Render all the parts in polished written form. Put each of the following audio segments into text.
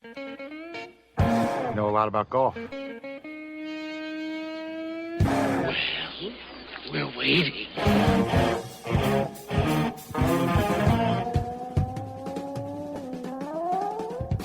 You know a lot about golf. Well, we're waiting.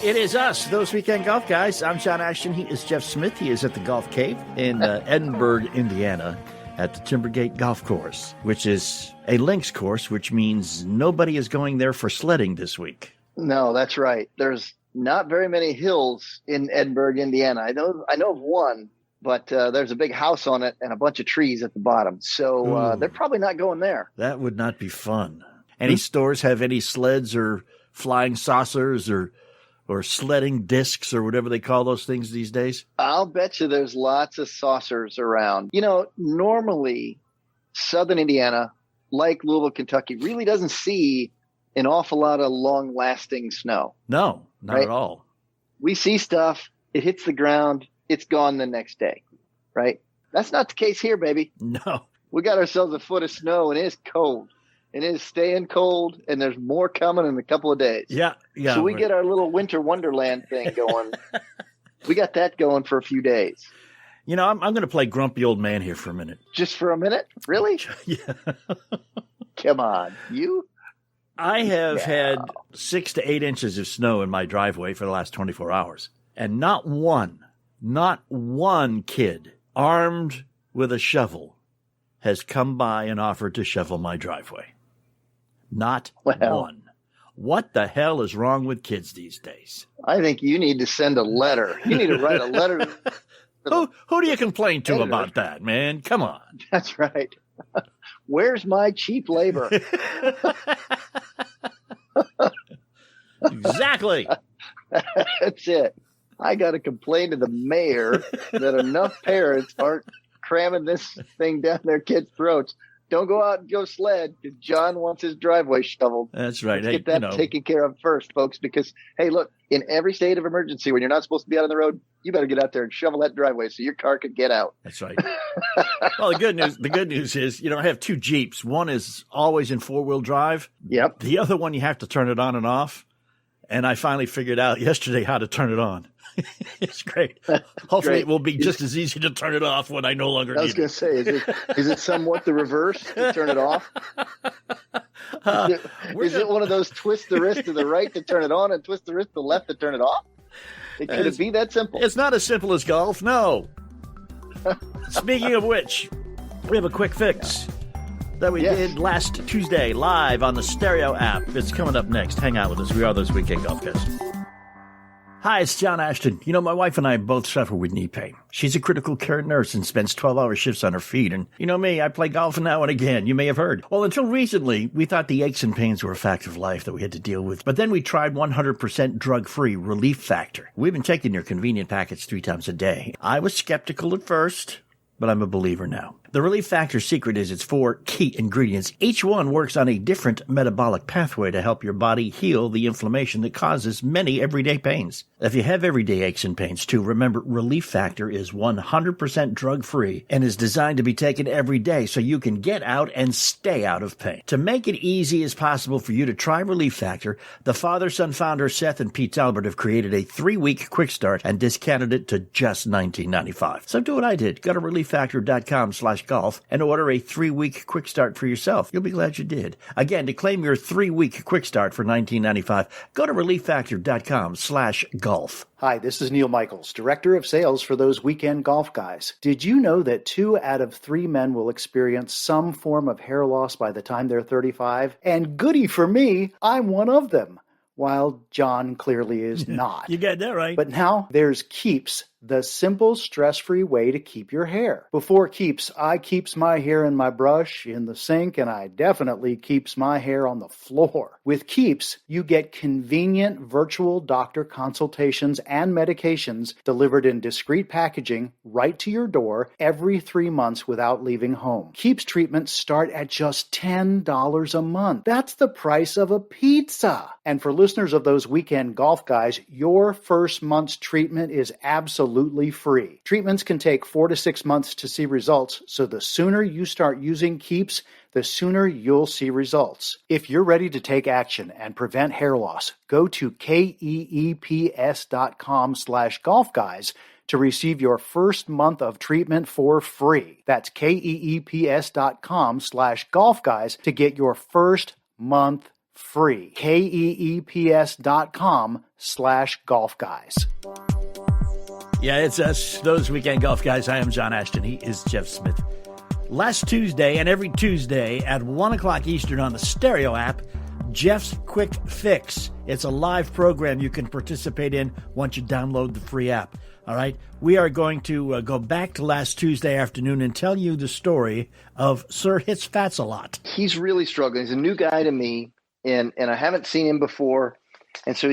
It is us, those weekend golf guys. I'm John Ashton. He is Jeff Smith. He is at the Golf Cave in Edinburgh, Indiana, at the Timbergate Golf Course, which is a links course, which means nobody is going there for sledding this week. No, that's right. There's not very many hills in Edinburgh, Indiana. I know of one, but there's a big house on it and a bunch of trees at the bottom. So they're probably not going there. That would not be fun. Any stores have any sleds or flying saucers or sledding discs or whatever they call those things these days? I'll bet you there's lots of saucers around. You know, normally southern Indiana, like Louisville, Kentucky, really doesn't see an awful lot of long-lasting snow. No, not at all. We see stuff, it hits the ground, it's gone the next day, right? That's not the case here, baby. No. We got ourselves a foot of snow, and it's cold. And it is staying cold, and there's more coming in a couple of days. Yeah. So we get our little winter wonderland thing going. We got that going for a few days. You know, I'm going to play grumpy old man here for a minute. Just for a minute? Really? Yeah. Come on. You? I have had 6 to 8 inches of snow in my driveway for the last 24 hours. And not one kid armed with a shovel has come by and offered to shovel my driveway. Not one. What the hell is wrong with kids these days? I think you need to send a letter. You need to write a letter. Who do you complain to about that, man? Come on. That's right. Where's my cheap labor? Exactly. That's it. I got to complain to the mayor that enough parents aren't cramming this thing down their kids' throats. Don't go out and go sled because John wants his driveway shoveled. That's right. Let's get that taken care of first, folks, because, hey, look, in every state of emergency, when you're not supposed to be out on the road, you better get out there and shovel that driveway so your car can get out. That's right. Well, the good news is, I have 2 Jeeps. One is always in 4-wheel drive. Yep. The other one, you have to turn it on and off. And I finally figured out yesterday how to turn it on. It's great. Hopefully it will be just as easy to turn it off when I no longer need it. I was going to say, is it somewhat the reverse to turn it off? Is it one of those twist the wrist to the right to turn it on and twist the wrist to the left to turn it off? Could it be that simple? It's not as simple as golf, no. Speaking of which, we have a quick fix that we did last Tuesday live on the Stereo app. It's coming up next. Hang out with us. We are those weekend golf guys. Hi, it's John Ashton. My wife and I both suffer with knee pain. She's a critical care nurse and spends 12-hour shifts on her feet. And you know me, I play golf now and again. You may have heard. Well, until recently, we thought the aches and pains were a fact of life that we had to deal with. But then we tried 100% drug-free Relief Factor. We've been taking your convenient packets 3 times a day. I was skeptical at first, but I'm a believer now. The Relief Factor secret is its 4 key ingredients. Each one works on a different metabolic pathway to help your body heal the inflammation that causes many everyday pains. If you have everyday aches and pains too, remember Relief Factor is 100% drug-free and is designed to be taken every day so you can get out and stay out of pain. To make it easy as possible for you to try Relief Factor, the father-son founder Seth and Pete Talbert have created a 3-week quick start and discounted it to just $19.95. So do what I did. Go to relieffactor.com/golf and order a 3-week quick start for yourself. You'll be glad you did. Again, to claim your 3-week quick start for $19.95, go to relieffactor.com/golf. Hi, this is Neil Michaels, Director of Sales for those weekend golf guys. Did you know that 2 out of 3 men will experience some form of hair loss by the time they're 35? And goody for me, I'm one of them. While John clearly is not. You got that right. But now there's Keeps, the simple, stress-free way to keep your hair. Before Keeps, I keeps my hair in my brush, in the sink, and I definitely keeps my hair on the floor. With Keeps, you get convenient virtual doctor consultations and medications delivered in discreet packaging right to your door every 3 months without leaving home. Keeps treatments start at just $10 a month. That's the price of a pizza. And for listeners of those weekend golf guys, your first month's treatment is absolutely absolutely free. Treatments can take 4 to 6 months to see results, so the sooner you start using Keeps, the sooner you'll see results. If you're ready to take action and prevent hair loss, go to keeps.com/golfguys to receive your first month of treatment for free. That's keeps.com/golfguys to get your first month free. keeps.com/golfguys. Yeah, it's us, those weekend golf guys. I am John Ashton. He is Jeff Smith. Last Tuesday and every Tuesday at 1 o'clock Eastern on the Stereo app, Jeff's Quick Fix. It's a live program you can participate in once you download the free app. All right, we are going to go back to last Tuesday afternoon and tell you the story of Sir Hits Fats a Lot. He's really struggling. He's a new guy to me, and I haven't seen him before. And so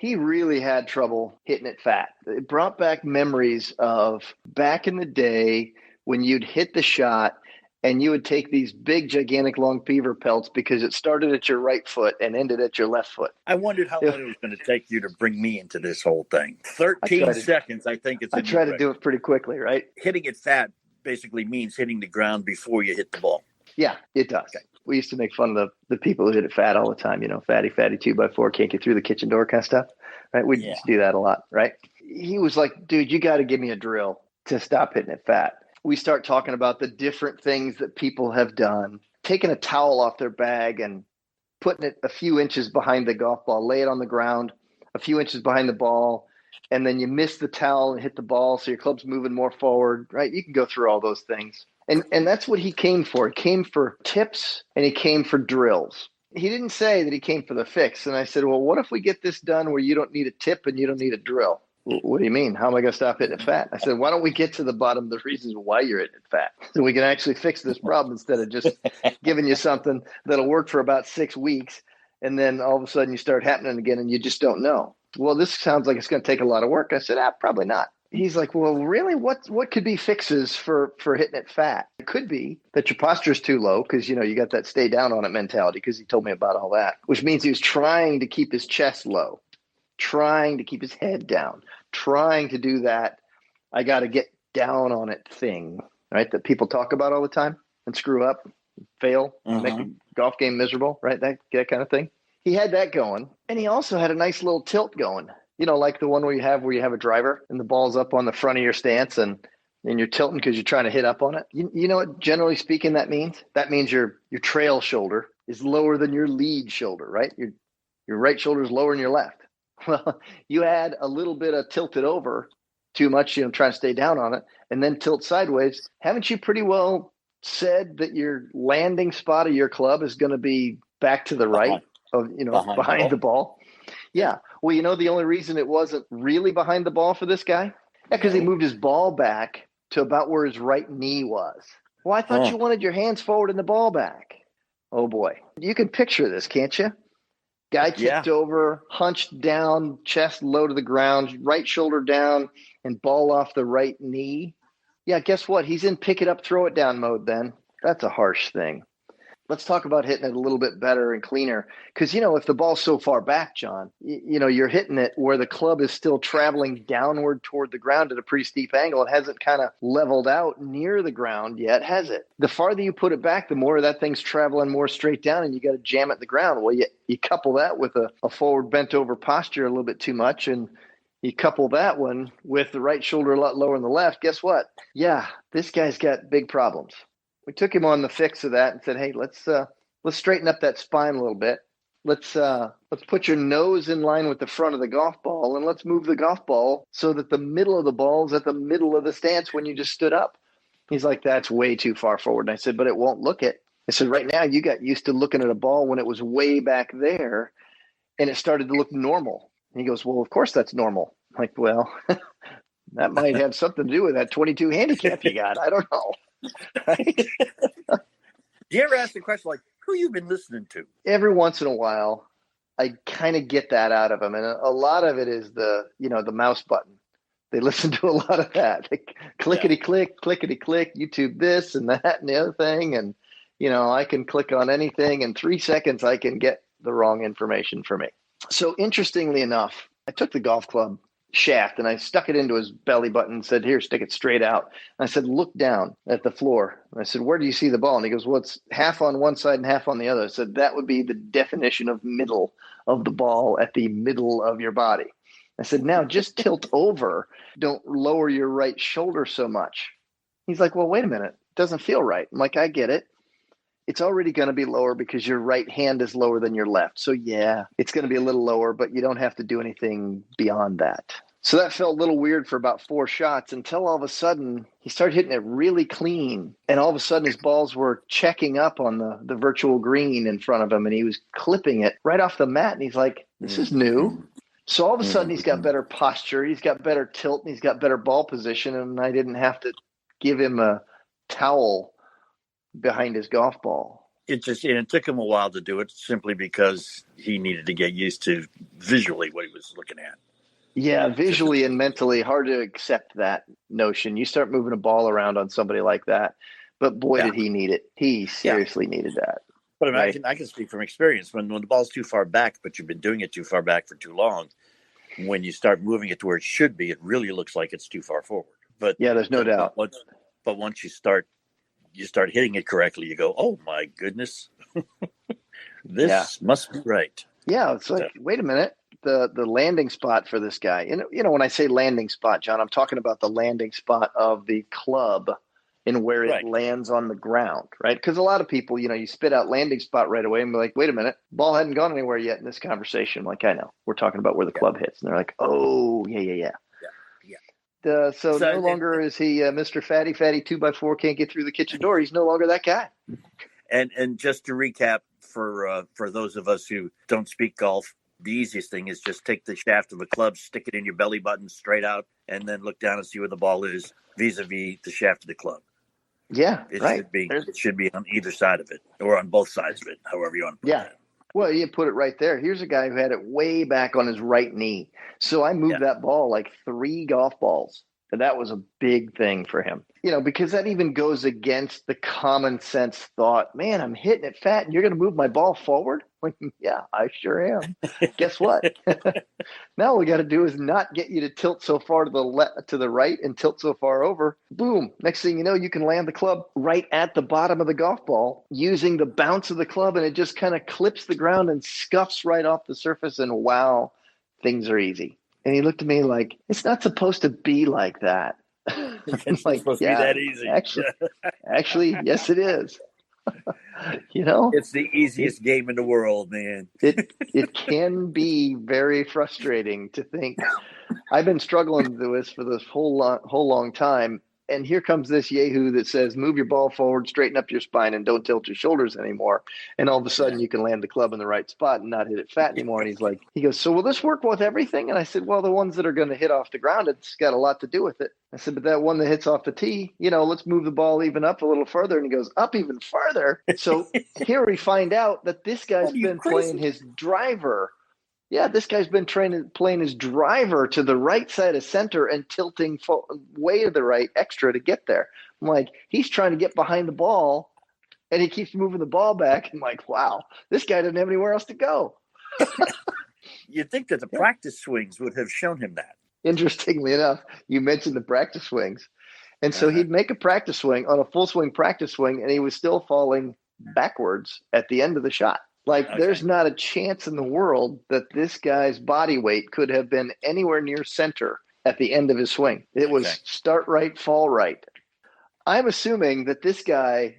he really had trouble hitting it fat. It brought back memories of back in the day when you'd hit the shot and you would take these big, gigantic, long beaver pelts because it started at your right foot and ended at your left foot. I wondered how long it was going to take you to bring me into this whole thing. 13 seconds, I think it's. I try to do it pretty quickly, right? Hitting it fat basically means hitting the ground before you hit the ball. Yeah, it does. Okay. We used to make fun of the people who hit it fat all the time, fatty 2x4, can't get through the kitchen door kind of stuff, right? We used to do that a lot, right? He was like, dude, you got to give me a drill to stop hitting it fat. We start talking about the different things that people have done, taking a towel off their bag and putting it a few inches behind the golf ball, lay it on the ground, a few inches behind the ball, and then you miss the towel and hit the ball, so your club's moving more forward, right? You can go through all those things. And that's what he came for. He came for tips and he came for drills. He didn't say that he came for the fix. And I said, well, what if we get this done where you don't need a tip and you don't need a drill? What do you mean? How am I going to stop hitting it fat? I said, why don't we get to the bottom of the reasons why you're hitting it fat so we can actually fix this problem instead of just giving you something that'll work for about 6 weeks. And then all of a sudden you start happening again and you just don't know. Well, this sounds like it's going to take a lot of work. I said, probably not. He's like, well, really, what could be fixes for hitting it fat? It could be that your posture is too low because, you got that stay down on it mentality because he told me about all that, which means he was trying to keep his chest low, trying to keep his head down, trying to do that I got to get down on it thing, right, that people talk about all the time and screw up, fail, make the golf game miserable, right, that kind of thing. He had that going, and he also had a nice little tilt going. Like the one where you have a driver and the ball's up on the front of your stance and you're tilting because you're trying to hit up on it. You know what, generally speaking, that means? That means your trail shoulder is lower than your lead shoulder, right? Your right shoulder is lower than your left. Well, you add a little bit of tilted over too much, trying to stay down on it, and then tilt sideways. Haven't you pretty well said that your landing spot of your club is going to be back to the right of, behind the ball? Yeah. Well, the only reason it wasn't really behind the ball for this guy? Because he moved his ball back to about where his right knee was. Well, I thought you wanted your hands forward and the ball back. Oh, boy. You can picture this, can't you? Guy tipped over, hunched down, chest low to the ground, right shoulder down, and ball off the right knee. Yeah, guess what? He's in pick it up, throw it down mode then. That's a harsh thing. Let's talk about hitting it a little bit better and cleaner. Because, if the ball's so far back, John, you're hitting it where the club is still traveling downward toward the ground at a pretty steep angle. It hasn't kind of leveled out near the ground yet, has it? The farther you put it back, the more that thing's traveling more straight down and you got to jam it at the ground. Well, you couple that with a forward bent over posture a little bit too much, and you couple that one with the right shoulder a lot lower than the left. Guess what? Yeah, this guy's got big problems. We took him on the fix of that and said, hey, let's straighten up that spine a little bit. Let's put your nose in line with the front of the golf ball, and let's move the golf ball so that the middle of the ball is at the middle of the stance when you just stood up. He's like, that's way too far forward. And I said, but it won't look it. I said, right now you got used to looking at a ball when it was way back there, and it started to look normal. And he goes, well, of course that's normal. I'm like, well, that might have something to do with that 22 handicap you got. I don't know. Right? Do you ever ask the question like, who you been listening to? Every once in a while, I kind of get that out of them. And a lot of it is the mouse button. They listen to a lot of that. They clickety-click, YouTube this and that and the other thing. And, I can click on anything. In 3 seconds, I can get the wrong information for me. So interestingly enough, I took the golf club shaft, and I stuck it into his belly button and said, here, stick it straight out. And I said, look down at the floor. And I said, where do you see the ball? And he goes, well, it's half on one side and half on the other. I said, that would be the definition of middle of the ball at the middle of your body. I said, now just tilt over. Don't lower your right shoulder so much. He's like, well, wait a minute. It doesn't feel right. I'm like, I get it. It's already going to be lower because your right hand is lower than your left. So yeah, it's going to be a little lower, but you don't have to do anything beyond that. So that felt a little weird for about 4 shots until all of a sudden he started hitting it really clean. And all of a sudden his balls were checking up on the virtual green in front of him, and he was clipping it right off the mat. And he's like, this is new. So all of a sudden he's got better posture, he's got better tilt, and he's got better ball position. And I didn't have to give him a towel behind his golf ball. It took him a while to do it simply because he needed to get used to visually what he was looking at. Yeah, visually and mentally hard to accept that notion. You start moving a ball around on somebody like that, but boy, did he need it. He seriously needed that. But I mean, I can speak from experience. When the ball's too far back, but you've been doing it too far back for too long, when you start moving it to where it should be, it really looks like it's too far forward. But yeah, there's no doubt. But once you start hitting it correctly, you go, oh my goodness, this must be right. Yeah, it's like, wait a minute, the landing spot for this guy. You know, when I say landing spot, John, I'm talking about the landing spot of the club and where it lands on the ground, right? Because a lot of people, you spit out landing spot right away and be like, wait a minute, ball hadn't gone anywhere yet in this conversation. Like, I know, we're talking about where the club hits. And they're like, oh, yeah. So no longer is he Mr. Fatty 2x4 can't get through the kitchen door. He's no longer that guy. And just to recap for those of us who don't speak golf, the easiest thing is just take the shaft of a club, stick it in your belly button straight out, and then look down and see where the ball is vis-a-vis the shaft of the club. Yeah, It should be on either side of it or on both sides of it, however you want to put that. Well, you put it right there. Here's a guy who had it way back on his right knee. So I moved that ball like 3 golf balls. And that was a big thing for him, because that even goes against the common sense thought, man, I'm hitting it fat and you're going to move my ball forward? Like, yeah, I sure am. Guess what? Now all we got to do is not get you to tilt so far to the right and tilt so far over. Boom. Next thing you know, you can land the club right at the bottom of the golf ball using the bounce of the club, and it just kind of clips the ground and scuffs right off the surface. And wow, things are easy. And he looked at me like, it's not supposed to be like that. It's like, supposed to be that easy. Actually, yes, it is. It's the easiest game in the world, man. It can be very frustrating to think. I've been struggling with this for this whole long time. And here comes this yahoo that says, move your ball forward, straighten up your spine, and don't tilt your shoulders anymore. And all of a sudden you can land the club in the right spot and not hit it fat anymore. And he goes, so will this work with everything? And I said, well, the ones that are going to hit off the ground, it's got a lot to do with it. I said, but that one that hits off the tee, let's move the ball even up a little further. And he goes, up even further. So here we find out that this guy's been playing his driver. Yeah, this guy's been playing his driver to the right side of center and tilting way to the right extra to get there. I'm like, he's trying to get behind the ball, and he keeps moving the ball back. I'm like, wow, this guy doesn't have anywhere else to go. You'd think that the practice swings would have shown him that. Interestingly enough, you mentioned the practice swings. And so he'd make a practice swing on a full swing practice swing, and he was still falling backwards at the end of the shot. There's not a chance in the world that this guy's body weight could have been anywhere near center at the end of his swing. It was start right, fall right. I'm assuming that this guy,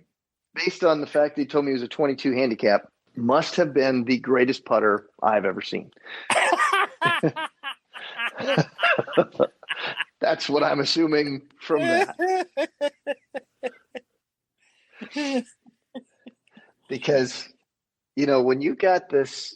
based on the fact that he told me he was a 22 handicap, must have been the greatest putter I've ever seen. That's what I'm assuming from that. Because when you got this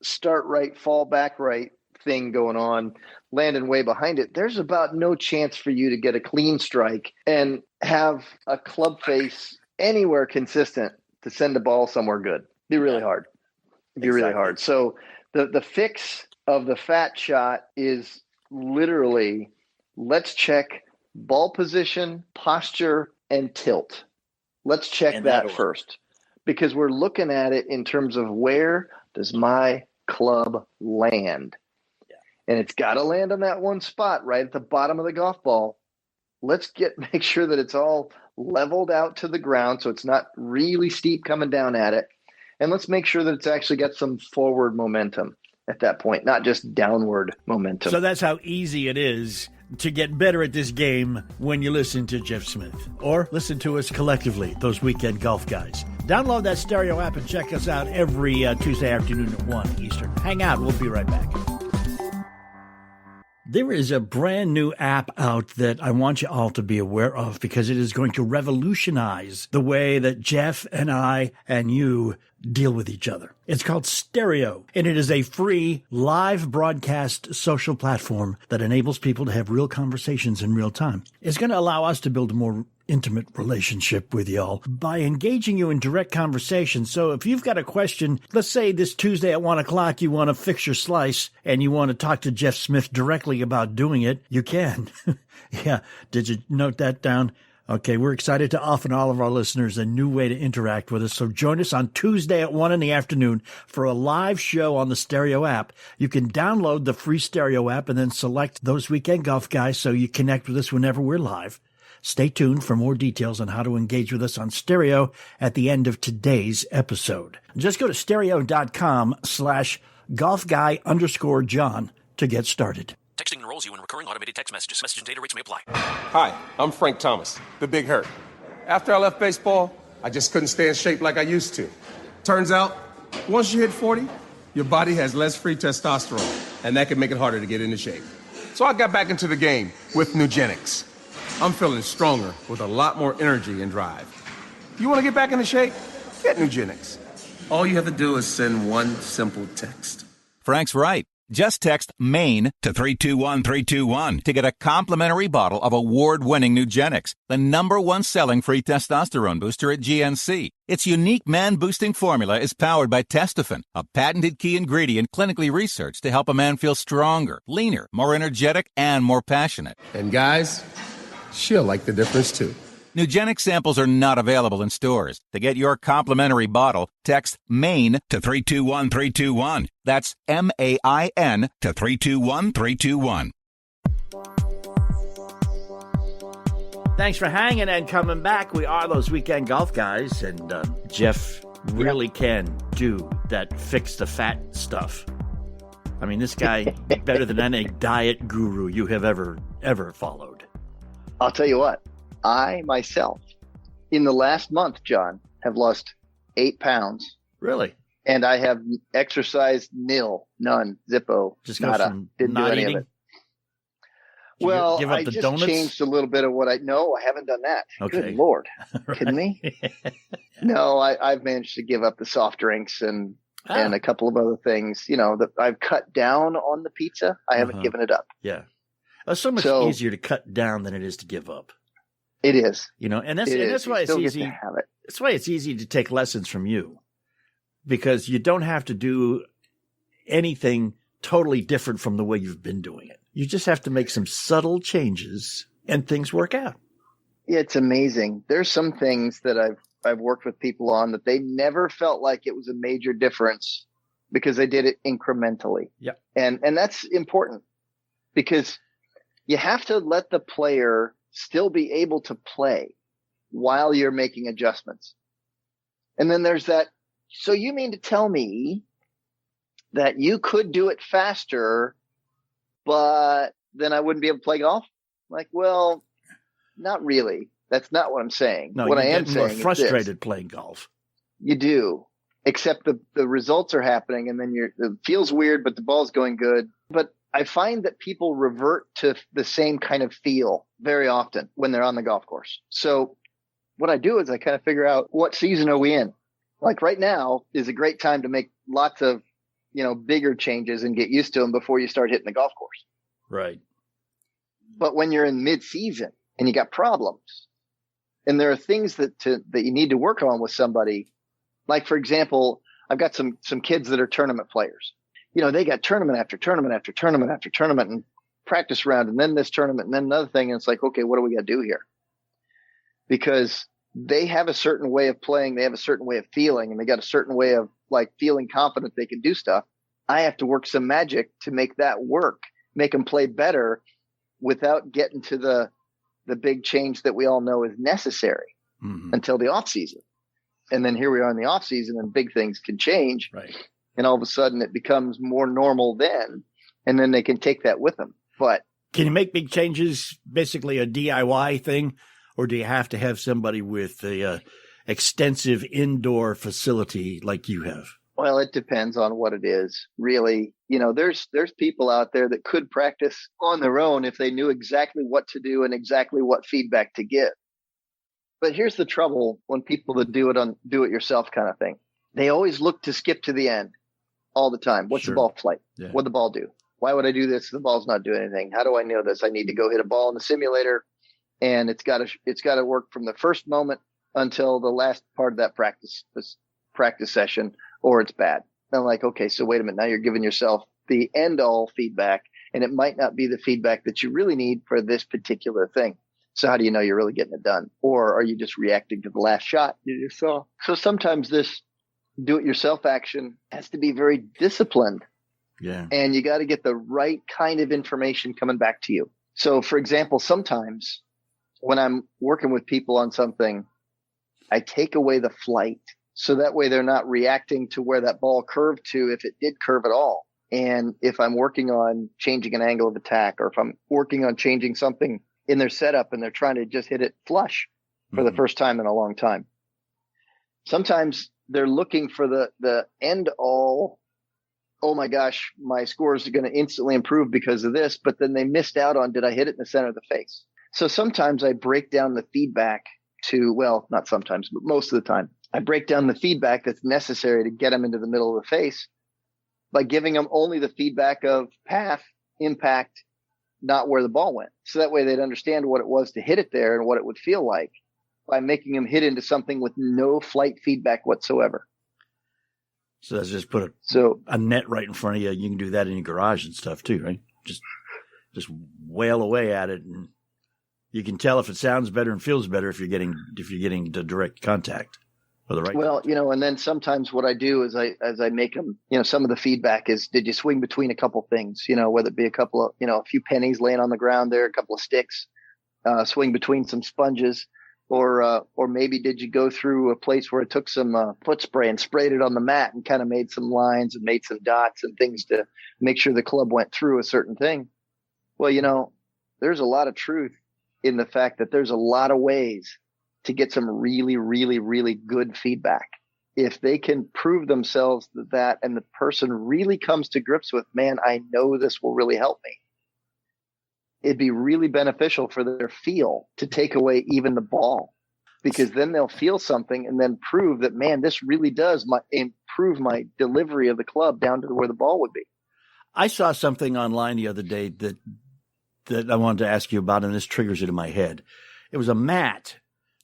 start right, fall back right thing going on, landing way behind it, there's about no chance for you to get a clean strike and have a club face anywhere consistent to send the ball somewhere good. It'd be really hard. Really hard. So the fix of the fat shot is literally, let's check ball position, posture, and tilt. Let's check that first. Because we're looking at it in terms of where does my club land? Yeah. and it's got to land on that one spot right at the bottom of the golf ball. Let's make sure that it's all leveled out to the ground so it's not really steep coming down at it. And let's make sure that it's actually got some forward momentum at that point, not just downward momentum. So that's how easy it is to get better at this game when you listen to Jeff Smith. Or listen to us collectively, those Weekend Golf Guys. Download that stereo app and check us out every Tuesday afternoon at 1 Eastern. Hang out. We'll be right back. There is a brand new app out that I want you all to be aware of because it is going to revolutionize the way that Jeff and I and you deal with each other. It's called Stereo, and it is a free live broadcast social platform that enables people to have real conversations in real time. It's going to allow us to build a more intimate relationship with y'all by engaging you in direct conversation. So if you've got a question, let's say this Tuesday at 1 o'clock, you want to fix your slice and you want to talk to Jeff Smith directly about doing it, you can. Yeah. Did you note that down? Okay, we're excited to offer all of our listeners a new way to interact with us. So join us on Tuesday at 1 in the afternoon for a live show on the Stereo app. You can download the free Stereo app and then select those Weekend Golf Guys so you connect with us whenever we're live. Stay tuned for more details on how to engage with us on Stereo at the end of today's episode. Just go to stereo.com/golfguy_John to get started. Texting enrolls you in recurring automated text messages. Message and data rates may apply. Hi, I'm Frank Thomas, the Big Hurt. After I left baseball, I just couldn't stay in shape like I used to. Turns out, once you hit 40, your body has less free testosterone, and that can make it harder to get into shape. So I got back into the game with Nugenics. I'm feeling stronger with a lot more energy and drive. You want to get back into shape? Get Nugenics. All you have to do is send one simple text. Frank's right. Just text MAINE to 321-321 to get a complimentary bottle of award-winning Nugenics, the #1 selling free testosterone booster at GNC. Its unique man-boosting formula is powered by Testofen, a patented key ingredient clinically researched to help a man feel stronger, leaner, more energetic, and more passionate. And guys, she'll like the difference too. Nugenic samples are not available in stores. To get your complimentary bottle, text MAINE to 321-321. That's MAIN to 321-321. Thanks for hanging and coming back. We are those Weekend Golf Guys, and Jeff really can do that fix the fat stuff. I mean, this guy better than any diet guru you have ever followed. I'll tell you what. I, myself, in the last month, John, have lost 8 pounds. Really? And I have exercised none, zippo, Just nada. Didn't do any eating? of it. Well, give up I the just donuts? changed a little bit of what I haven't done that. Okay. Good Lord. Right. Kidding me? No, I've managed to give up the soft drinks and a couple of other things. You know, that I've cut down on the pizza. I haven't given it up. Yeah. It's so much easier to cut down than it is to give up. It is. You know, and that's why it's easy. That's why it's easy to take lessons from you, because you don't have to do anything totally different from the way you've been doing it. You just have to make some subtle changes and things work out. It's amazing. There's some things that I've worked with people on that they never felt like it was a major difference because they did it incrementally. Yeah. And that's important because you have to let the player still be able to play while you're making adjustments. And then there's that. So you mean to tell me that you could do it faster, but then I wouldn't be able to play golf? Like, well, not really. That's not what I'm saying. No, what I you am get more saying frustrated is this. playing golf. You do, except the results are happening, and then it feels weird, but the ball's going good. But I find that people revert to the same kind of feel very often when they're on the golf course. So what I do is I kind of figure out what season are we in. Like right now is a great time to make lots of, bigger changes and get used to them before you start hitting the golf course. Right. But when you're in mid-season and you got problems and there are things that you need to work on with somebody, like, for example, I've got some kids that are tournament players. They got tournament after tournament after tournament after tournament and practice round and then this tournament and then another thing. And it's like, okay, what do we got to do here? Because they have a certain way of playing. They have a certain way of feeling, and they got a certain way of like feeling confident they can do stuff. I have to work some magic to make that work. make them play better without getting to the big change that we all know is necessary until the off season. And then here we are in the off season and big things can change. Right. And all of a sudden it becomes more normal then. And then they can take that with them. But can you make big changes, basically a DIY thing? Or do you have to have somebody with a extensive indoor facility like you have? Well, it depends on what it is. Really, there's people out there that could practice on their own if they knew exactly what to do and exactly what feedback to give. But here's the trouble when people that do it yourself kind of thing. They always look to skip to the end all the time. What's the ball flight? Yeah. What'd the ball do? Why would I do this? The ball's not doing anything. How do I know this? I need to go hit a ball in the simulator, and it's got to work from the first moment until the last part of that practice session, or it's bad. And I'm like, okay, so wait a minute. Now you're giving yourself the end all feedback, and it might not be the feedback that you really need for this particular thing. So how do you know you're really getting it done? Or are you just reacting to the last shot you just saw? So sometimes this do-it-yourself action has to be very disciplined. Yeah. And you got to get the right kind of information coming back to you. So, for example, sometimes when I'm working with people on something, I take away the flight. So that way they're not reacting to where that ball curved to, if it did curve at all. And if I'm working on changing an angle of attack, or if I'm working on changing something in their setup and they're trying to just hit it flush for the first time in a long time. Sometimes they're looking for the end all. Oh my gosh, my scores are going to instantly improve because of this, but then they missed out on, did I hit it in the center of the face? So sometimes I break down the feedback to, well, not sometimes, but most of the time, I break down the feedback that's necessary to get them into the middle of the face by giving them only the feedback of path, impact, not where the ball went. So that way they'd understand what it was to hit it there and what it would feel like, by making them hit into something with no flight feedback whatsoever. So that's just put a net right in front of you. You can do that in your garage and stuff too, right? Just wail away at it, and you can tell if it sounds better and feels better if you're getting the direct contact or the right. Well, and then sometimes what I do is I make them, some of the feedback is, did you swing between a couple things, whether it be a couple of, a few pennies laying on the ground there, a couple of sticks, swing between some sponges. Or maybe did you go through a place where it took some foot spray and sprayed it on the mat and kind of made some lines and made some dots and things to make sure the club went through a certain thing? Well, there's a lot of truth in the fact that there's a lot of ways to get some really, really, really good feedback. If they can prove themselves that and the person really comes to grips with, man, I know this will really help me, it'd be really beneficial for their feel to take away even the ball, because then they'll feel something and then prove that, man, this really does improve my delivery of the club down to where the ball would be. I saw something online the other day that I wanted to ask you about, and this triggers it in my head. It was a mat.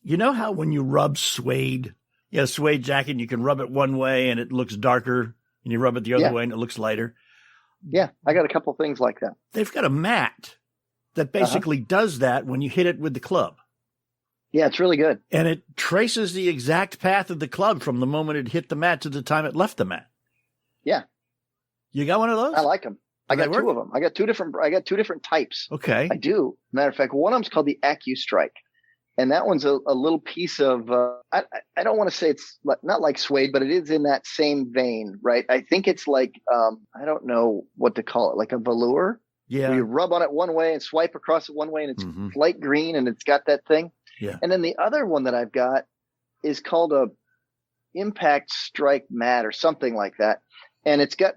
You know how when you rub suede, suede jacket, you can rub it one way and it looks darker, and you rub it the other way and it looks lighter? Yeah, I got a couple things like that. They've got a mat that basically does that when you hit it with the club. Yeah, it's really good. And it traces the exact path of the club from the moment it hit the mat to the time it left the mat. Yeah. You got one of those? I like them. I got two of them. I got two different types. Okay. I do. Matter of fact, one of them's called the AccuStrike. And that one's a little piece of, I don't want to say it's not like suede, but it is in that same vein, right? I think it's like, I don't know what to call it, like a velour. Yeah. Where you rub on it one way and swipe across it one way, and it's light green and it's got that thing. Yeah. And then the other one that I've got is called a Impact Strike Mat or something like that. And it's got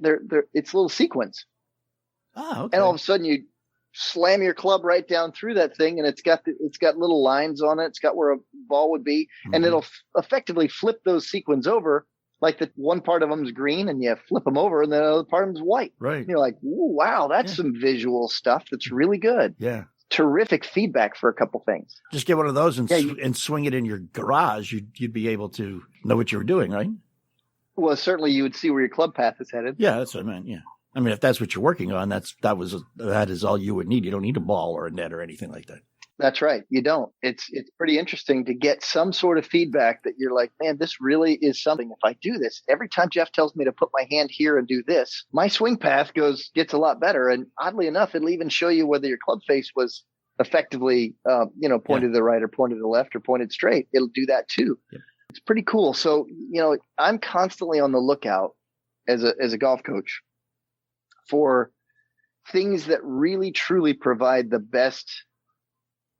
it's little sequins. Oh, okay. And all of a sudden you slam your club right down through that thing, and it's got little lines on it. It's got where a ball would be, and it'll effectively flip those sequins over. Like the one part of them's green and you flip them over and the other part of them's white. Right. And you're like, wow, that's some visual stuff that's really good. Yeah. Terrific feedback for a couple things. Just get one of those and swing it in your garage. You'd be able to know what you were doing, right? Well, certainly you would see where your club path is headed. Yeah, that's what I meant. Yeah. I mean, if that's what you're working on, that is all you would need. You don't need a ball or a net or anything like that. That's right. You don't. It's pretty interesting to get some sort of feedback that you're like, man, this really is something. If I do this, every time Jeff tells me to put my hand here and do this, my swing path gets a lot better. And oddly enough, it'll even show you whether your club face was effectively, pointed to the right or pointed to the left or pointed straight. It'll do that too. Yeah. It's pretty cool. So, I'm constantly on the lookout as a golf coach for things that really truly provide the best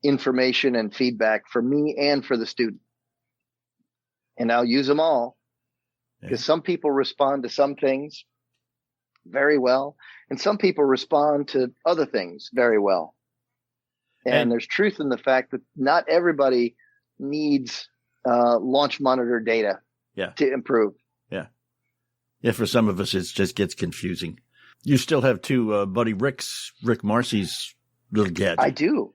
information and feedback for me and for the student. And I'll use them all because some people respond to some things very well, and some people respond to other things very well. And there's truth in the fact that not everybody needs launch monitor data to improve. Yeah. Yeah. For some of us, it just gets confusing. You still have two buddy Rick Marcy's little gadget. I do.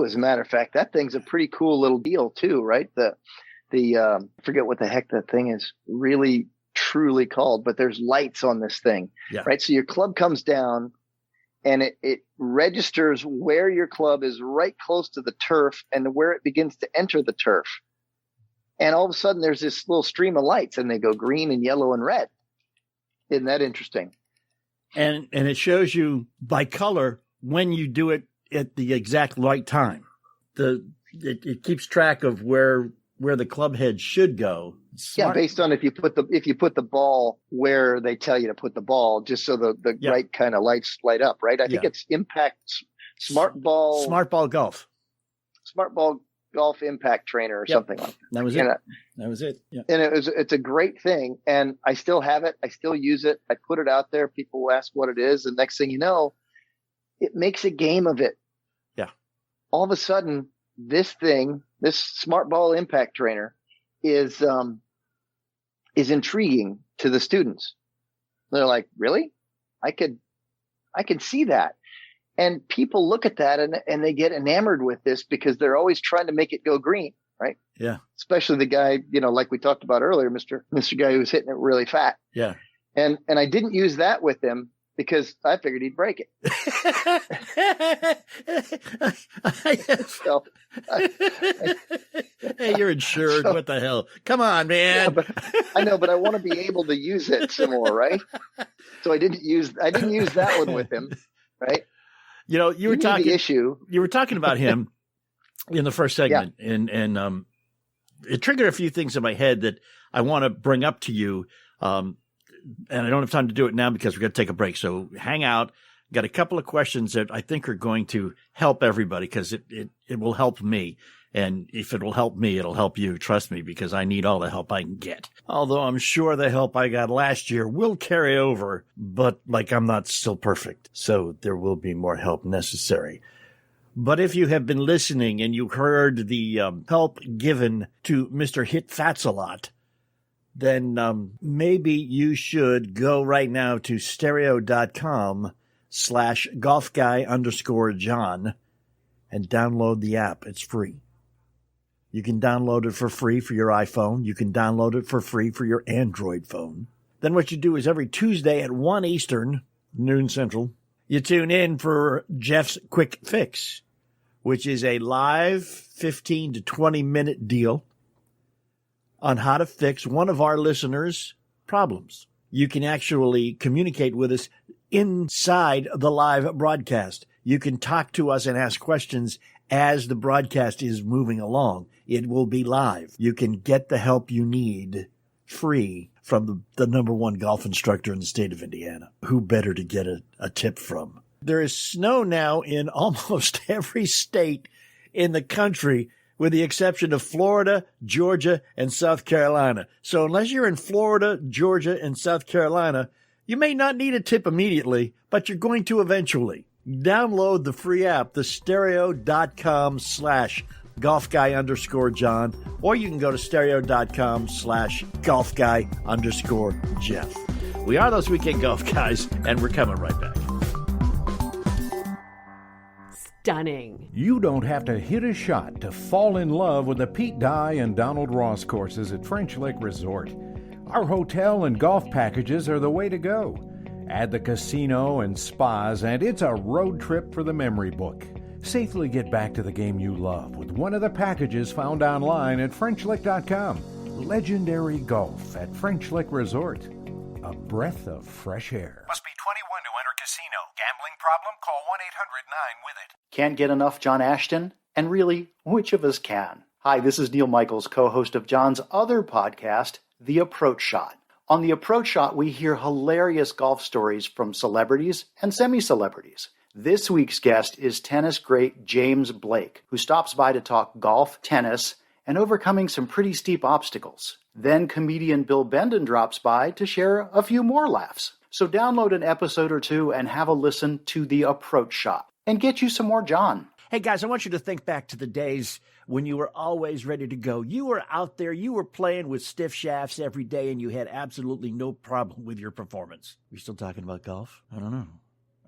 As a matter of fact, that thing's a pretty cool little deal too, right? The I forget what the heck that thing is really truly called, but there's lights on this thing, right? So your club comes down and it registers where your club is right close to the turf and where it begins to enter the turf. And all of a sudden there's this little stream of lights and they go green and yellow and red. Isn't that interesting? And it shows you by color when you do it at the exact right time. It keeps track of where the club head should go. Smart. Yeah, based on if you put the ball where they tell you to put the ball, just so the right kind of lights light up, right? I think it's Impact Smart Ball Golf. Smart Ball Golf Impact Trainer or something like that. That was it. That was it. Yeah. And it's a great thing, and I still have it. I still use it. I put it out there. People will ask what it is, and next thing you know, it makes a game of it. Yeah. All of a sudden, this Smart Ball Impact Trainer is intriguing to the students. They're like, really? I could see that. And people look at that and they get enamored with this because they're always trying to make it go green, right? Yeah. Especially the guy, like we talked about earlier, Mr. Guy who's hitting it really fat. Yeah. And I didn't use that with him because I figured he'd break it. Hey, you're insured. What the hell? Come on, man. Yeah, but I want to be able to use it some more, right? So I didn't use that one with him, right? You were talking about him in the first segment, and it triggered a few things in my head that I want to bring up to you. And I don't have time to do it now because we're going to take a break. So hang out. Got a couple of questions that I think are going to help everybody because it will help me. And if it will help me, it'll help you. Trust me, because I need all the help I can get. Although I'm sure the help I got last year will carry over, but I'm not still perfect. So there will be more help necessary. But if you have been listening and you heard the help given to Mr. Hit Fats a lot, then maybe you should go right now to stereo.com/golfguy_John and download the app. It's free. You can download it for free for your iPhone. You can download it for free for your Android phone. Then what you do is every Tuesday at 1 Eastern, noon Central, you tune in for Jeff's Quick Fix, which is a live 15 to 20-minute deal on how to fix one of our listeners' problems. You can actually communicate with us inside the live broadcast. You can talk to us and ask questions as the broadcast is moving along. It will be live. You can get the help you need free from the number one golf instructor in the state of Indiana. Who better to get a tip from? There is snow now in almost every state in the country, with the exception of Florida, Georgia, and South Carolina. So unless you're in Florida, Georgia, and South Carolina, you may not need a tip immediately, but you're going to eventually. Download the free app, the stereo.com/golfguy_John, or you can go to stereo.com/golfguy_Jeff. We are those weekend golf guys, and we're coming right back. Stunning. You don't have to hit a shot to fall in love with the Pete Dye and Donald Ross courses at French Lake Resort. Our hotel and golf packages are the way to go. Add the casino and spas, and it's a road trip for the memory book. Safely get back to the game you love with one of the packages found online at FrenchLick.com. Legendary Golf at French Lick Resort. A breath of fresh air. Must be 21 to enter casino. Gambling problem? Call 1-800-9-WITH-IT. Can't get enough John Ashton? And really, which of us can? Hi, this is Neil Michaels, co-host of John's other podcast, The Approach Shot. On The Approach Shot, we hear hilarious golf stories from celebrities and semi-celebrities. This week's guest is tennis great James Blake, who stops by to talk golf, tennis, and overcoming some pretty steep obstacles. Then comedian Bill Bendon drops by to share a few more laughs. So download an episode or two and have a listen to The Approach Shot and get you some more John. Hey guys, I want you to think back to the days when you were always ready to go. You were out there, you were playing with stiff shafts every day, and you had absolutely no problem with your performance. We still talking about golf? I don't know.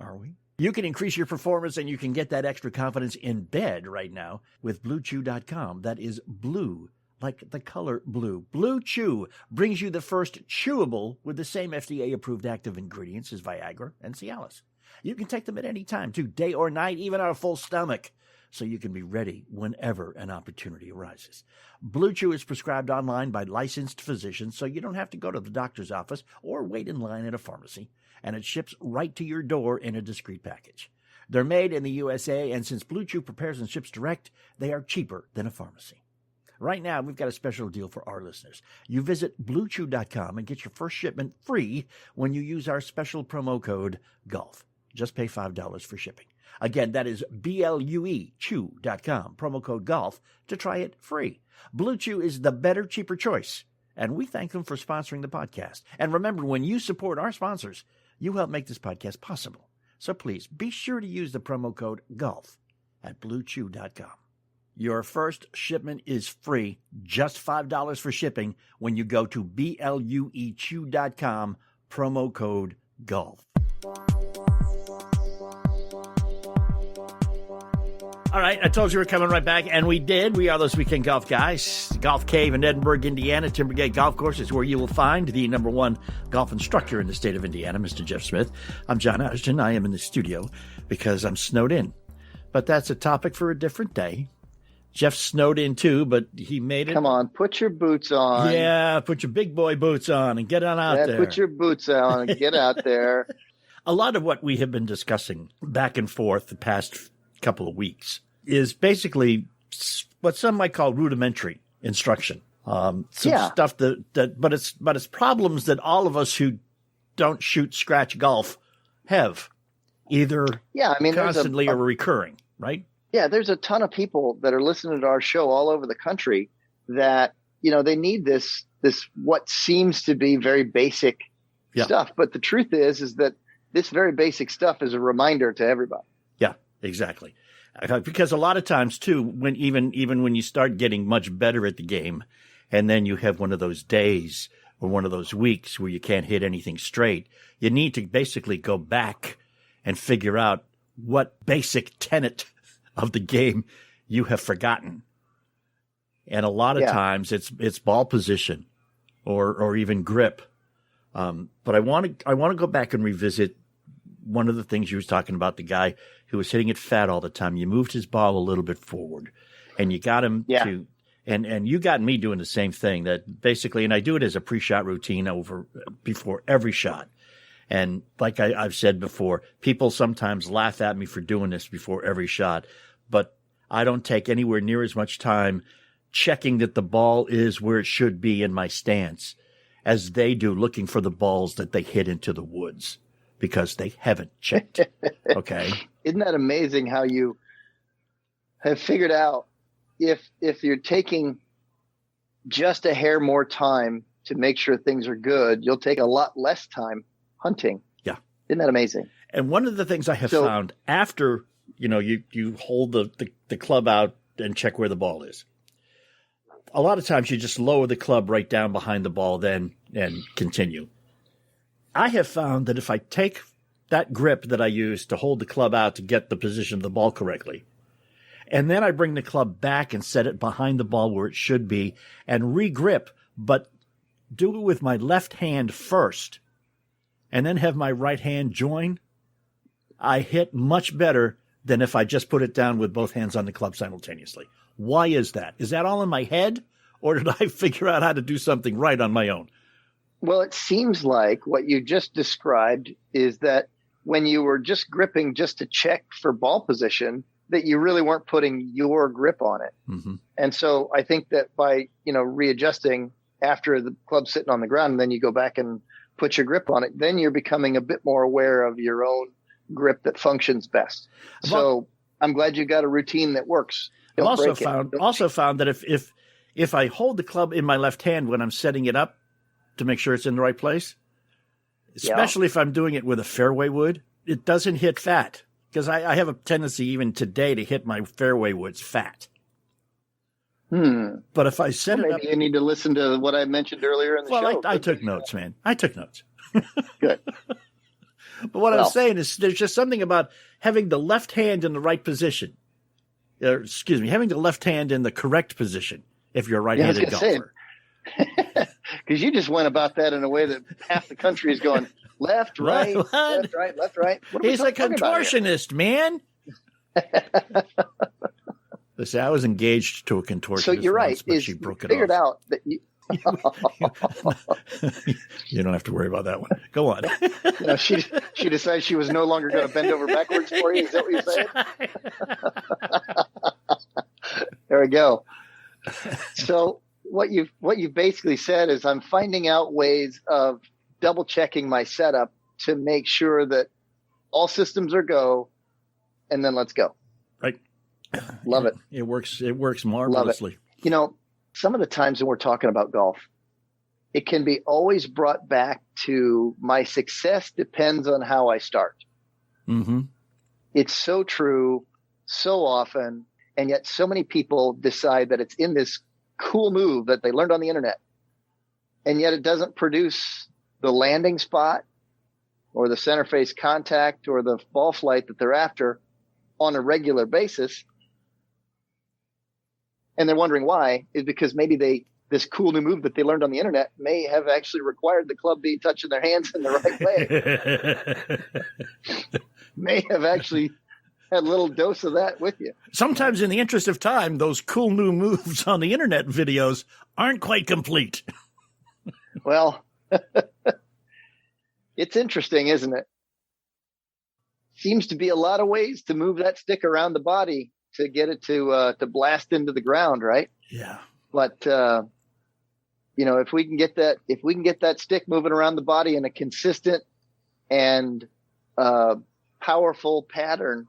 Are we? You can increase your performance and you can get that extra confidence in bed right now with BlueChew.com. That is blue, like the color blue. Blue Chew brings you the first chewable with the same FDA-approved active ingredients as Viagra and Cialis. You can take them at any time, too, day or night, even on a full stomach, so you can be ready whenever an opportunity arises. Blue Chew is prescribed online by licensed physicians, so you don't have to go to the doctor's office or wait in line at a pharmacy, and it ships right to your door in a discreet package. They're made in the USA, and since Blue Chew prepares and ships direct, they are cheaper than a pharmacy. Right now, we've got a special deal for our listeners. You visit BlueChew.com and get your first shipment free when you use our special promo code GOLF. Just pay $5 for shipping. Again, that is BLUEChew.com, promo code GOLF, to try it free. Blue Chew is the better, cheaper choice, and we thank them for sponsoring the podcast. And remember, when you support our sponsors, you help make this podcast possible. So please, be sure to use the promo code GOLF at BlueChew.com. Your first shipment is free, just $5 for shipping when you go to BLUEChew.com, promo code GOLF. All right, I told you we're coming right back, and we did. We are those weekend golf guys. Golf Cave in Edinburgh, Indiana. Timbergate Golf Course is where you will find the #1 golf instructor in the state of Indiana, Mr. Jeff Smith. I'm John Ashton. I am in the studio because I'm snowed in. But that's a topic for a different day. Jeff's snowed in too, but he made it. Come on, put your boots on. Yeah, put your big boy boots on and get on out there. Put your boots on and get out there. A lot of what we have been discussing back and forth the past couple of weeks is basically what some might call rudimentary instruction. Stuff but it's problems that all of us who don't shoot scratch golf have, either constantly or recurring, right? Yeah, there's a ton of people that are listening to our show all over the country that, they need this what seems to be very basic stuff. But the truth is that this very basic stuff is a reminder to everybody. Yeah, exactly. Because a lot of times too, when even when you start getting much better at the game, and then you have one of those days or one of those weeks where you can't hit anything straight, you need to basically go back and figure out what basic tenet of the game you have forgotten. And a lot of times it's ball position or even grip. But I want to go back and revisit one of the things you was talking about, the guy who was hitting it fat all the time. You moved his ball a little bit forward and you got him to, and you got me doing the same thing, that basically, and I do it as a pre-shot routine before every shot. And like I've said before, people sometimes laugh at me for doing this before every shot, but I don't take anywhere near as much time checking that the ball is where it should be in my stance as they do looking for the balls that they hit into the woods, because they haven't checked. Okay. Isn't that amazing how you have figured out if you're taking just a hair more time to make sure things are good, you'll take a lot less time hunting. Yeah. Isn't that amazing? And one of the things I have found after, you hold the club out and check where the ball is. A lot of times you just lower the club right down behind the ball then and continue. I have found that if I take that grip that I use to hold the club out to get the position of the ball correctly, and then I bring the club back and set it behind the ball where it should be and re-grip, but do it with my left hand first and then have my right hand join, I hit much better than if I just put it down with both hands on the club simultaneously. Why is that? Is that all in my head, or did I figure out how to do something right on my own? Well, it seems like what you just described is that when you were just gripping just to check for ball position, that you really weren't putting your grip on it. Mm-hmm. And so I think that by, readjusting after the club's sitting on the ground, and then you go back and put your grip on it, then you're becoming a bit more aware of your own grip that functions best. So I'm glad you got a routine that works. I've also found that if I hold the club in my left hand when I'm setting it up to make sure it's in the right place, especially if I'm doing it with a fairway wood, it doesn't hit fat. Because I have a tendency even today to hit my fairway woods fat. But if I set it up... Maybe you need to listen to what I mentioned earlier in the show. Well, I took notes, man. I took notes. Good. But what I'm saying is there's just something about having the left hand in the right position. Having the left hand in the correct position if you're a right-handed golfer. Because you just went about that in a way that half the country is going... Left, right, left, right, left, right. He's a contortionist, man. Listen, I was engaged to a contortionist. So you're right. Once, but she broke it figured off. out that you. You don't have to worry about that one. Go on. She decided she was no longer going to bend over backwards for you. Is that what you're saying? There we go. So what you've basically said is I'm finding out ways of double checking my setup to make sure that all systems are go, and then let's go. Right. Love it. It works marvelously. Love it. Some of the times when we're talking about golf, it can be always brought back to my success depends on how I start. Mm-hmm. It's so true so often, and yet so many people decide that it's in this cool move that they learned on the internet, and yet it doesn't produce the landing spot or the center face contact or the ball flight that they're after on a regular basis. And they're wondering why is because maybe this cool new move that they learned on the internet may have actually required the club be touching their hands in the right way. May have actually had a little dose of that with you. Sometimes in the interest of time, those cool new moves on the internet videos aren't quite complete. Well, it's interesting, isn't it? Seems to be a lot of ways to move that stick around the body to get it to blast into the ground, right? Yeah. But if we can get that stick moving around the body in a consistent and powerful pattern,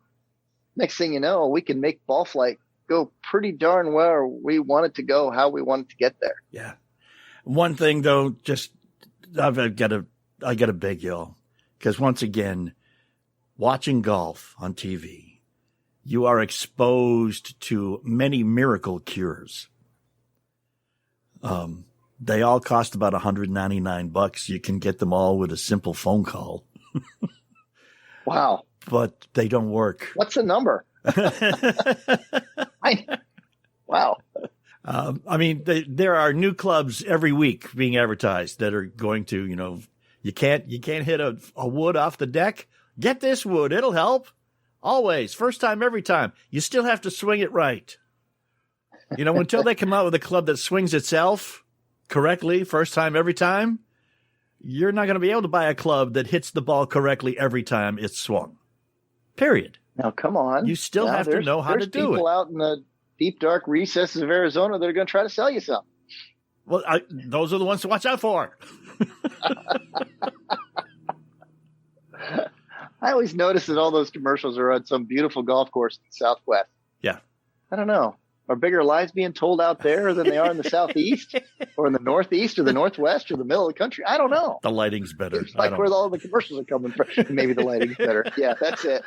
next thing you know, we can make ball flight go pretty darn where we want it to go, how we want it to get there. Yeah. One thing though, I got to beg y'all, because once again, watching golf on TV, you are exposed to many miracle cures. They all cost about $199. You can get them all with a simple phone call. Wow. But they don't work. What's the number? Wow. There are new clubs every week being advertised that are going to, you can't hit a wood off the deck. Get this wood. It'll help. Always. First time, every time. You still have to swing it right. Until they come out with a club that swings itself correctly, first time, every time, you're not going to be able to buy a club that hits the ball correctly every time it's swung. Period. Now, come on. You still have to know how to do it. There's people out in the deep, dark recesses of Arizona that are going to try to sell you something. Well, those are the ones to watch out for. I always notice that all those commercials are on some beautiful golf course in the Southwest. Yeah. I don't know. Are bigger lies being told out there than they are in the Southeast or in the Northeast or the Northwest or the middle of the country? I don't know. The lighting's better. It's like where all the commercials are coming from. Maybe the lighting's better. Yeah, that's it.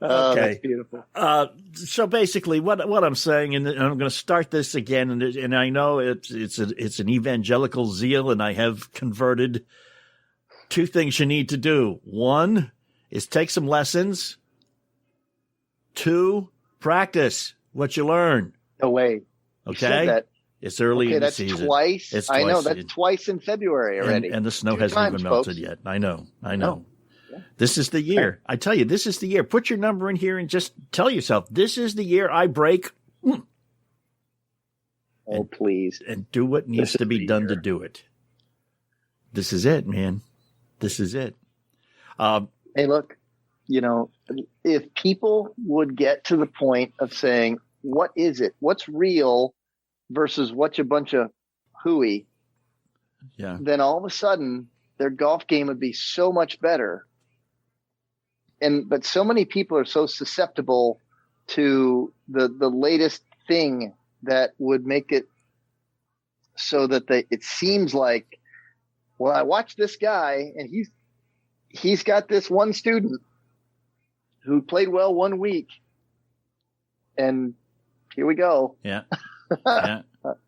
Okay. That's beautiful. So basically what I'm saying, and I'm going to start this again, and I know it's an evangelical zeal, and I have converted. Two things you need to do. One is take some lessons. Two, practice what you learn. No way. Okay. You said that. It's early in the season. That's twice. It's I know twice. that's twice in February already. And the snow 2 hasn't times, even melted folks. yet. I know. No. This is the year. I tell you, this is the year. Put your number in here and just tell yourself, this is the year I break. Oh, please. And do what needs to be done to do it. This is it, man. This is it. Hey, look, if people would get to the point of saying, what is it? What's real versus what's a bunch of hooey? Yeah. Then all of a sudden their golf game would be so much better. But so many people are so susceptible to the latest thing that would make it so that it seems like, well, I watched this guy and he's got this one student who played well one week, and here we go. Yeah. Yeah.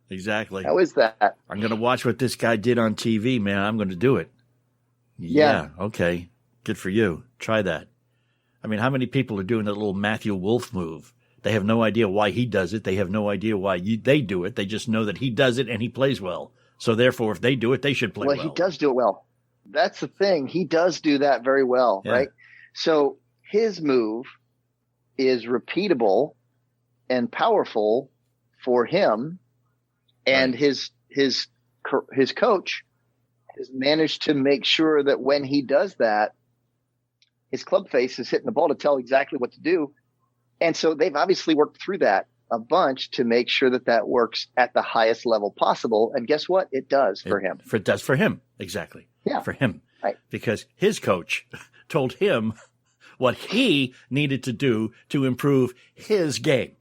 Exactly. How is that? I'm going to watch what this guy did on TV, man. I'm going to do it. Yeah. Okay. Good for you. Try that. I mean, how many people are doing that little Matthew Wolf move? They have no idea why he does it. They have no idea why they do it. They just know that he does it and he plays well. So therefore, if they do it, they should play well. Well, he does do it well. That's the thing. He does do that very well, right? So his move is repeatable and powerful for him, and his coach has managed to make sure that when he does that, his club face is hitting the ball to tell exactly what to do. And so they've obviously worked through that a bunch to make sure that works at the highest level possible. And guess what? It does for him. It does for him. Exactly. Yeah. For him. Right. Because his coach told him what he needed to do to improve his game.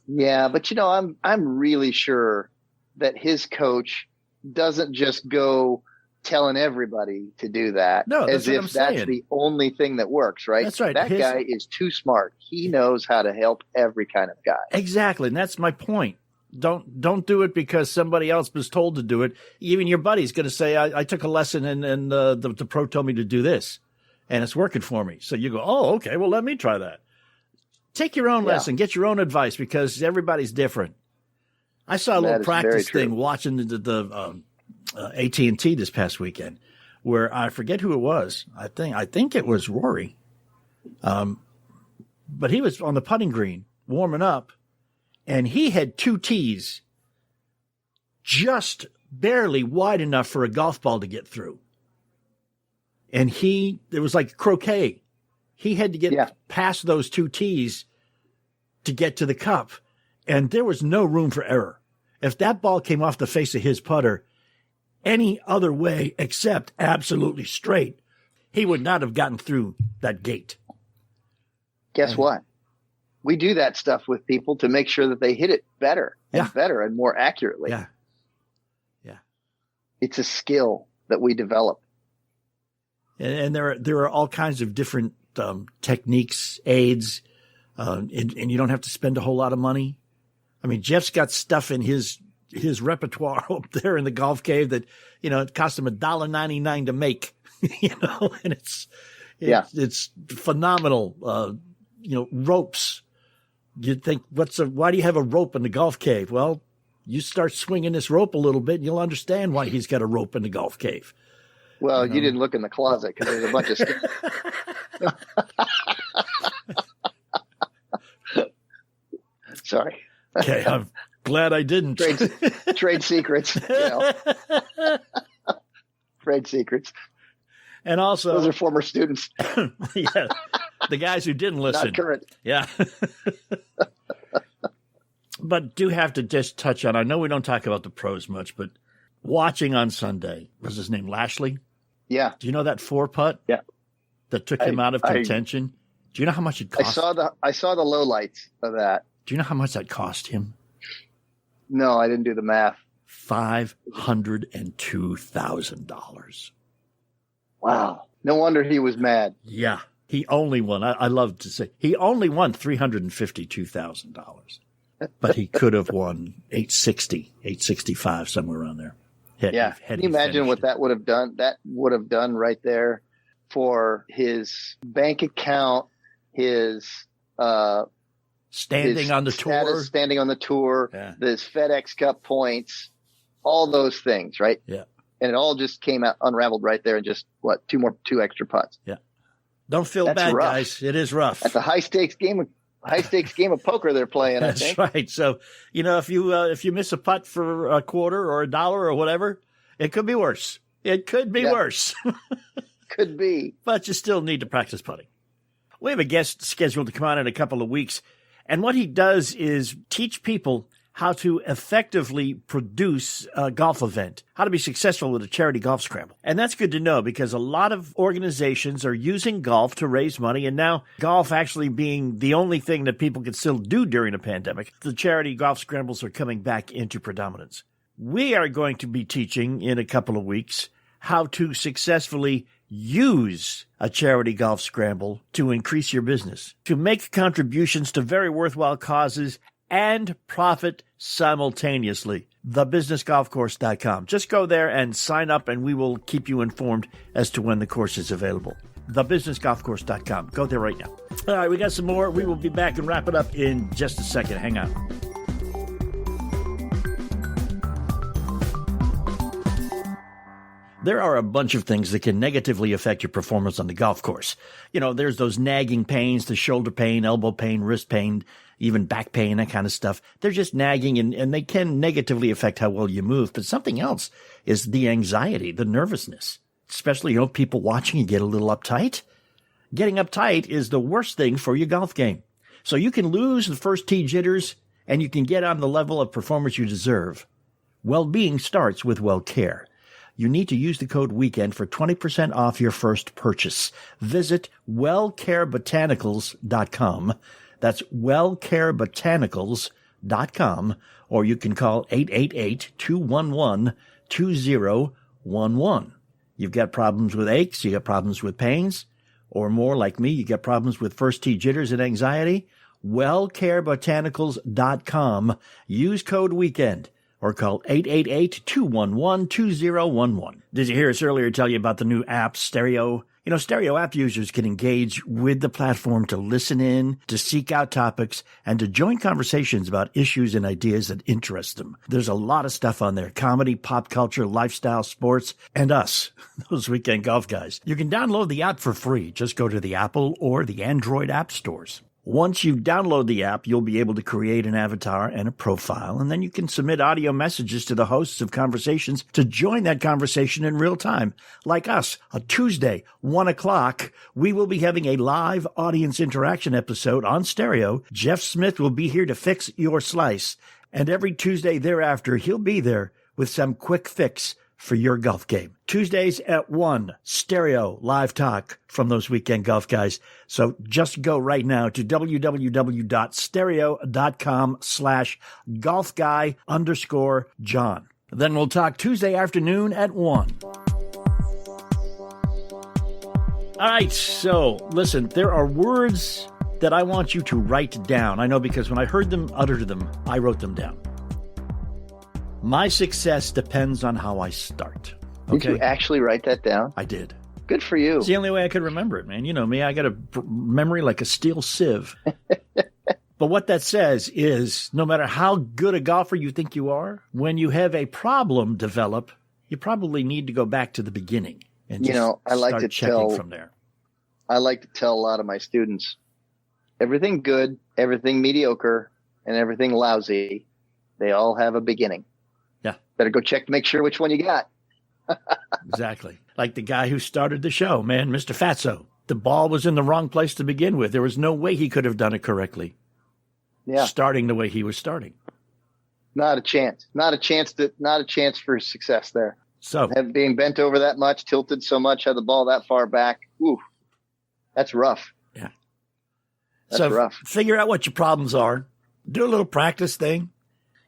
Yeah. But I'm really sure that his coach doesn't just go telling everybody to do that. No, that's as what if I'm saying. That's the only thing that works, right? That's right. That guy is too smart. He knows how to help every kind of guy. Exactly. And that's my point. Don't do it because somebody else was told to do it. Even your buddy's going to say, I took a lesson and the pro told me to do this and it's working for me. So you go, oh, okay, well, let me try that. Take your own lesson, get your own advice because everybody's different. I saw a little practice thing watching the AT&T this past weekend where I forget who it was. I think it was Rory. But he was on the putting green warming up and he had two tees just barely wide enough for a golf ball to get through. And it was like croquet. He had to get past those two tees to get to the cup. And there was no room for error. If that ball came off the face of his putter any other way except absolutely straight, he would not have gotten through that gate. Guess what? We do that stuff with people to make sure that they hit it better and better and more accurately. Yeah. Yeah. It's a skill that we develop. And there are all kinds of different techniques, aids, and you don't have to spend a whole lot of money. I mean, Jeff's got stuff in his repertoire up there in the golf cave that, it cost him $1.99 to make, and it's phenomenal. Ropes. You'd think, why do you have a rope in the golf cave? Well, you start swinging this rope a little bit and you'll understand why he's got a rope in the golf cave. Well, you didn't look in the closet because there's a bunch of stuff. Sorry. Okay, I'm glad I didn't. Trade secrets. Trade secrets. And also, those are former students. Yeah, the guys who didn't listen. Not current. Yeah. But do have to just touch on, I know we don't talk about the pros much, but watching on Sunday, was his name Lashley? Yeah. Do you know that 4-putt? Yeah. That took him out of contention? Do you know how much it cost? I saw the lowlights of that. Do you know how much that cost him? No, I didn't do the math. $502,000. Wow. No wonder he was mad. Yeah. He only won. I love to say he only won $352,000, but he could have won $865, somewhere around there. Can you imagine what that would have done? That would have done right there for his bank account, his standing on the tour, this FedEx Cup points, all those things, right? Yeah. And it all just came out unraveled right there in just two extra putts. Yeah. Don't feel That's bad, rough. guys. It is rough. That's a high stakes game of poker they're playing. That's I think. right. So, if you miss a putt for a quarter or $1 or whatever, it could be worse. It could be worse. Could be. But you still need to practice putting. We have a guest scheduled to come on in a couple of weeks, and what he does is teach people how to effectively produce a golf event, how to be successful with a charity golf scramble. And that's good to know because a lot of organizations are using golf to raise money, and now golf actually being the only thing that people can still do during a pandemic, the charity golf scrambles are coming back into predominance. We are going to be teaching in a couple of weeks how to successfully use a charity golf scramble to increase your business, to make contributions to very worthwhile causes and profit simultaneously. TheBusinessGolfCourse.com. Just go there and sign up, and we will keep you informed as to when the course is available. TheBusinessGolfCourse.com. Go there right now. All right, we got some more. We will be back and wrap it up in just a second. Hang on. There are a bunch of things that can negatively affect your performance on the golf course. There's those nagging pains, the shoulder pain, elbow pain, wrist pain, even back pain, that kind of stuff. They're just nagging, and they can negatively affect how well you move. But something else is the anxiety, the nervousness, especially, people watching you get a little uptight. Getting uptight is the worst thing for your golf game. So you can lose the first tee jitters, and you can get on the level of performance you deserve. Well-being starts with well-care. You need to use the code WEEKEND for 20% off your first purchase. Visit wellcarebotanicals.com. That's wellcarebotanicals.com, or you can call 888-211-2011. You've got problems with aches, you got problems with pains, or more like me, you got problems with first tee jitters and anxiety. Wellcarebotanicals.com. Use code WEEKEND. Or call 888-211-2011. Did you hear us earlier tell you about the new app, Stereo? Stereo app users can engage with the platform to listen in, to seek out topics, and to join conversations about issues and ideas that interest them. There's a lot of stuff on there. Comedy, pop culture, lifestyle, sports, and us, those weekend golf guys. You can download the app for free. Just go to the Apple or the Android app stores. Once you download the app, you'll be able to create an avatar and a profile, and then you can submit audio messages to the hosts of conversations to join that conversation in real time. Like us, a Tuesday, 1 o'clock, we will be having a live audience interaction episode on Stereo. Jeff Smith will be here to fix your slice, and every Tuesday thereafter, he'll be there with some quick fix for your golf game. Tuesdays at 1, Stereo live talk from those weekend golf guys. So just go right now to www.stereo.com/golfguy_John. Then we'll talk Tuesday afternoon at 1. All right, so listen, there are words that I want you to write down. I know because when I heard them, uttered them, I wrote them down. My success depends on how I start. Okay? Did you actually write that down? I did. Good for you. It's the only way I could remember it, man. You know me, I got a memory like a steel sieve. But what that says is no matter how good a golfer you think you are, when you have a problem develop, you probably need to go back to the beginning and just start checking from there. I like to tell a lot of my students, everything good, everything mediocre, and everything lousy, they all have a beginning. Yeah. Better go check to make sure which one you got. Exactly. Like the guy who started the show, man, Mr. Fatso. The ball was in the wrong place to begin with. There was no way he could have done it correctly. Yeah. Starting the way he was starting. Not a chance. Not a chance for success there. So being bent over that much, tilted so much, had the ball that far back. Ooh, that's rough. Yeah. That's rough. Figure out what your problems are. Do a little practice thing.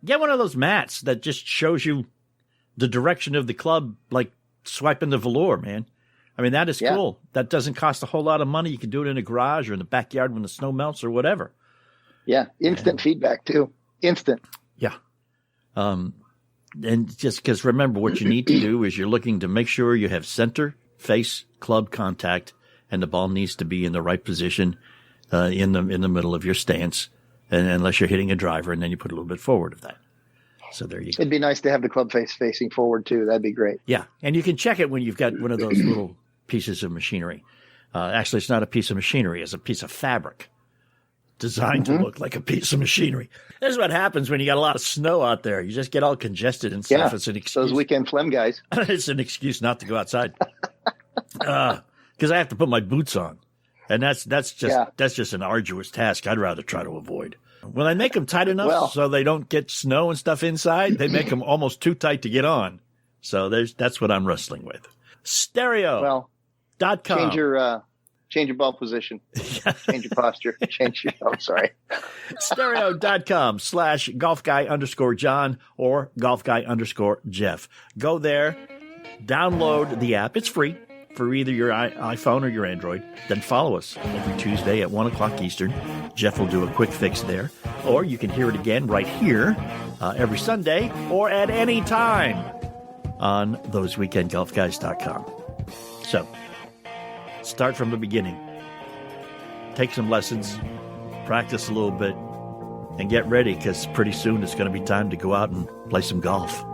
Get one of those mats that just shows you the direction of the club, like swiping the velour, man. I mean, that is cool. That doesn't cost a whole lot of money. You can do it in a garage or in the backyard when the snow melts or whatever. Yeah. Instant feedback too. Instant. Yeah. And just because remember what you need to do is you're looking to make sure you have center, face, club contact, and the ball needs to be in the right position in the middle of your stance. And unless you're hitting a driver, and then you put a little bit forward of that. So there you go. It'd be nice to have the club face facing forward too. That'd be great. Yeah, and you can check it when you've got one of those little pieces of machinery. Actually, it's not a piece of machinery. It's a piece of fabric designed to look like a piece of machinery. This is what happens when you got a lot of snow out there. You just get all congested and stuff. Yeah, It's an excuse. those weekend phlegm guys. It's an excuse not to go outside. Because I have to put my boots on. And that's just an arduous task I'd rather try to avoid. When I make them tight enough so they don't get snow and stuff inside, they make them almost too tight to get on. So that's what I'm wrestling with. Stereo.com. Change your ball position. Change your posture. I'm sorry. Stereo.com/golfguy_John or golfguy_Jeff. Go there, download the app. It's free for either your iPhone or your Android. Then follow us every Tuesday at 1 o'clock Eastern. Jeff will do a quick fix there. Or you can hear it again right here every Sunday or at any time on thoseweekendgolfguys.com. So, start from the beginning. Take some lessons, practice a little bit, and get ready because pretty soon it's going to be time to go out and play some golf.